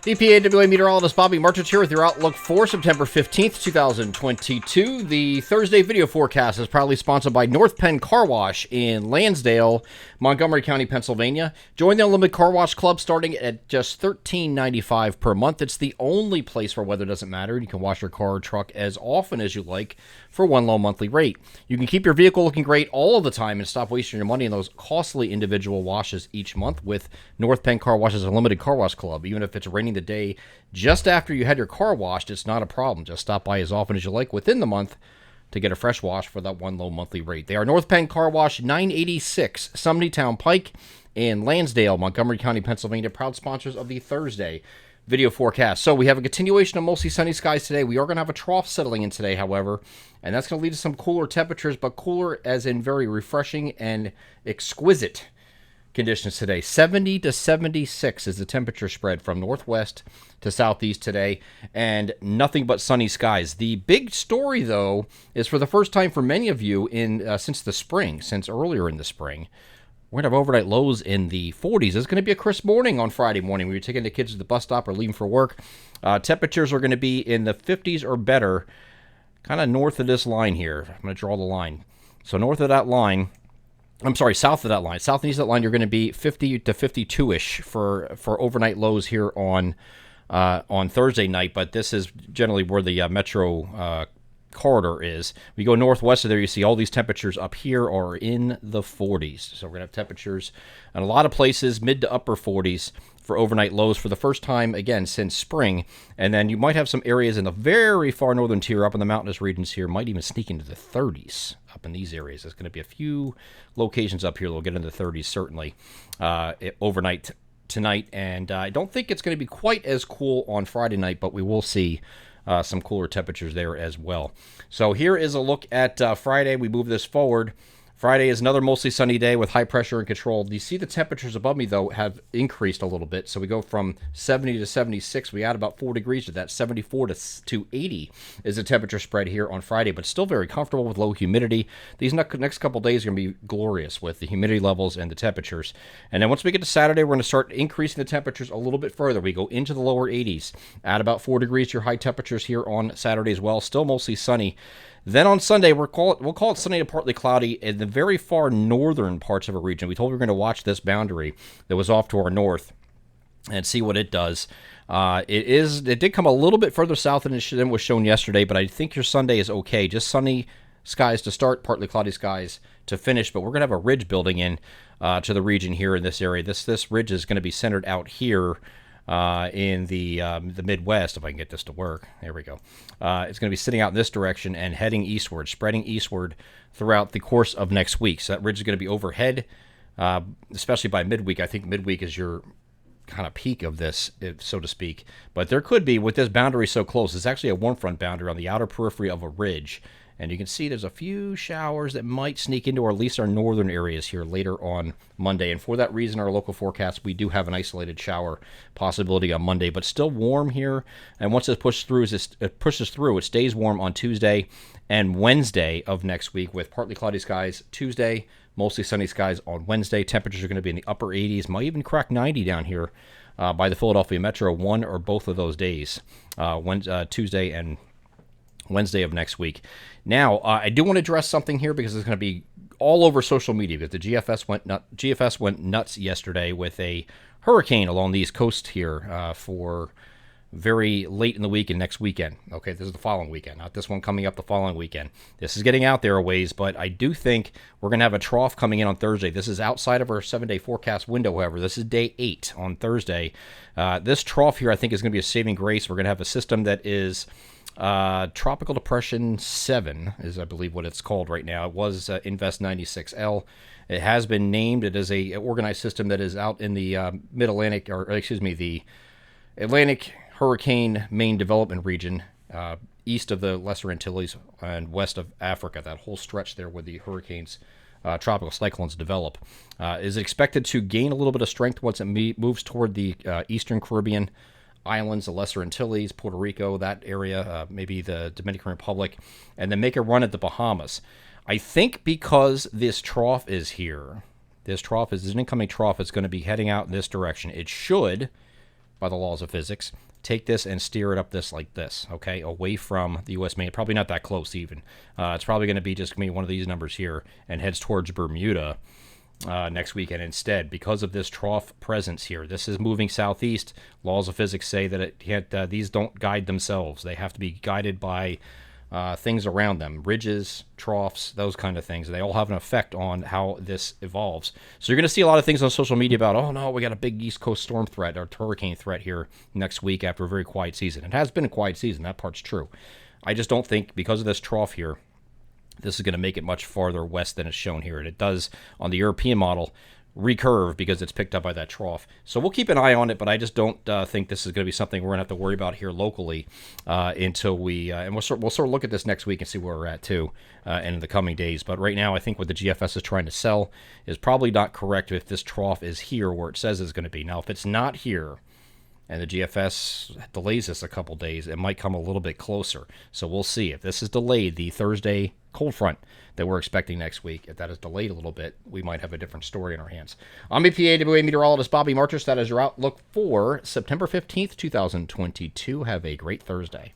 EPAWA meteorologist Bobby Martich here with your outlook for September 15th, 2022. The Thursday video forecast is proudly sponsored by North Penn Car Wash in Lansdale, Montgomery County, Pennsylvania. Join the Unlimited Car Wash Club starting at just $13.95 per month. It's the only place where weather doesn't matter. You can wash your car or truck as often as you like for one low monthly rate. You can keep your vehicle looking great all of the time and stop wasting your money in those costly individual washes each month with North Penn Car Wash's Unlimited Car Wash Club. Even if it's raining the day just after you had your car washed, it's not a problem. Just stop by as often as you like within the month to get a fresh wash for that one low monthly rate. They are North Penn Car Wash, 986 Sumney Town Pike in Lansdale, Montgomery County, Pennsylvania, proud sponsors of the Thursday video forecast. So we have a continuation of mostly sunny skies today. We are going to have a trough settling in today, however, and that's going to lead to some cooler temperatures, but cooler as in very refreshing and exquisite conditions today. 70 to 76 is the temperature spread from northwest to southeast today, and nothing but sunny skies. The big story, though, is for the first time for many of you since earlier in the spring, we're going to have overnight lows in the 40s. It's going to be a crisp morning on Friday morning. We were taking the kids to the bus stop or leaving for work. Temperatures are going to be in the 50s or better, kind of north of this line here. I'm going to draw the line. So south of that line. South and east of that line, you're going to be 50 to 52-ish for overnight lows here on Thursday night. But this is generally where the metro corridor is. We go northwest of there, you see all these temperatures up here are in the 40s. So we're going to have temperatures in a lot of places, mid to upper 40s for overnight lows for the first time, again, since spring. And then you might have some areas in the very far northern tier, up in the mountainous regions here, might even sneak into the 30s up in these areas. There's going to be a few locations up here that will get into the 30s, certainly, overnight tonight. And I don't think it's going to be quite as cool on Friday night, but we will see some cooler temperatures there as well. So here is a look at Friday. We move this forward. Friday is another mostly sunny day with high pressure and control. You see the temperatures above me, though, have increased a little bit. So we go from 70 to 76. We add about 4 degrees to that. 74 to 80 is the temperature spread here on Friday, but still very comfortable with low humidity. These next couple days are going to be glorious with the humidity levels and the temperatures. And then once we get to Saturday, we're going to start increasing the temperatures a little bit further. We go into the lower 80s. Add about 4 degrees to your high temperatures here on Saturday as well. Still mostly sunny. Then on Sunday, we'll call it sunny to partly cloudy in the very far northern parts of a region. We told you we were going to watch this boundary that was off to our north and see what it does. It did come a little bit further south than was shown yesterday, but I think your Sunday is okay. Just sunny skies to start, partly cloudy skies to finish. But we're going to have a ridge building in to the region here in this area. This ridge is going to be centered out here in the Midwest, if I can get this to work. There we go. It's going to be sitting out in this direction and heading eastward, spreading eastward throughout the course of next week. So that ridge is going to be overhead, especially by midweek. I think midweek is your kind of peak of this, so to speak. But there could be, with this boundary so close, it's actually a warm front boundary on the outer periphery of a ridge. And you can see there's a few showers that might sneak into at least our northern areas here later on Monday. And for that reason, our local forecast, we do have an isolated shower possibility on Monday, but still warm here. And once it pushes through, it stays warm on Tuesday and Wednesday of next week with partly cloudy skies Tuesday, mostly sunny skies on Wednesday. Temperatures are going to be in the upper 80s, might even crack 90 down here by the Philadelphia Metro one or both of those days, Tuesday and Wednesday of next week. Now, I do want to address something here because it's going to be all over social media because the GFS went nuts yesterday with a hurricane along the East Coast here for very late in the week and next weekend. Okay, this is the following weekend, not this one coming up the following weekend. This is getting out there a ways, but I do think we're going to have a trough coming in on Thursday. This is outside of our 7-day forecast window, however. This is day 8 on Thursday. This trough here, I think, is going to be a saving grace. We're going to have a system that is Tropical Depression 7 is, I believe, what it's called right now. It was Invest 96L. It has been named. It is a organized system that is out in the Mid-Atlantic, the Atlantic Hurricane Main Development Region, east of the Lesser Antilles and west of Africa. That whole stretch there where the hurricanes, tropical cyclones develop, is expected to gain a little bit of strength once it moves toward the Eastern Caribbean islands, the Lesser Antilles, Puerto Rico, that area, maybe the Dominican Republic, and then make a run at the Bahamas. I think because this trough is here, this trough is an incoming trough, it's going to be heading out in this direction. It should by the laws of physics. Take this and steer it up this like this, okay, away from the U.S. main. Probably not that close even. It's probably going to be just one of these numbers here and heads towards Bermuda next weekend instead because of this trough presence here. This is moving southeast. Laws of physics say that these don't guide themselves. They have to be guided by things around them, ridges, troughs, those kind of things. They all have an effect on how this evolves. So you're going to see a lot of things on social media about, oh no, we got a big East Coast storm threat or hurricane threat here next week after a very quiet season. It has been a quiet season. That part's true. I just don't think because of this trough here, this is going to make it much farther west than it's shown here. And it does on the European model recurve because it's picked up by that trough. So we'll keep an eye on it, but I just don't think this is going to be something we're going to have to worry about here locally until we and we'll sort of look at this next week and see where we're at too and in the coming days. But right now, I think what the GFS is trying to sell is probably not correct if this trough is here where it says it's going to be. Now, if it's not here and the GFS delays this a couple days, it might come a little bit closer. So we'll see. If this is delayed, the Thursday cold front that we're expecting next week, if that is delayed a little bit, we might have a different story in our hands. I'm EPAWA meteorologist Bobby Marchus. That is your outlook for September 15th, 2022. Have a great Thursday.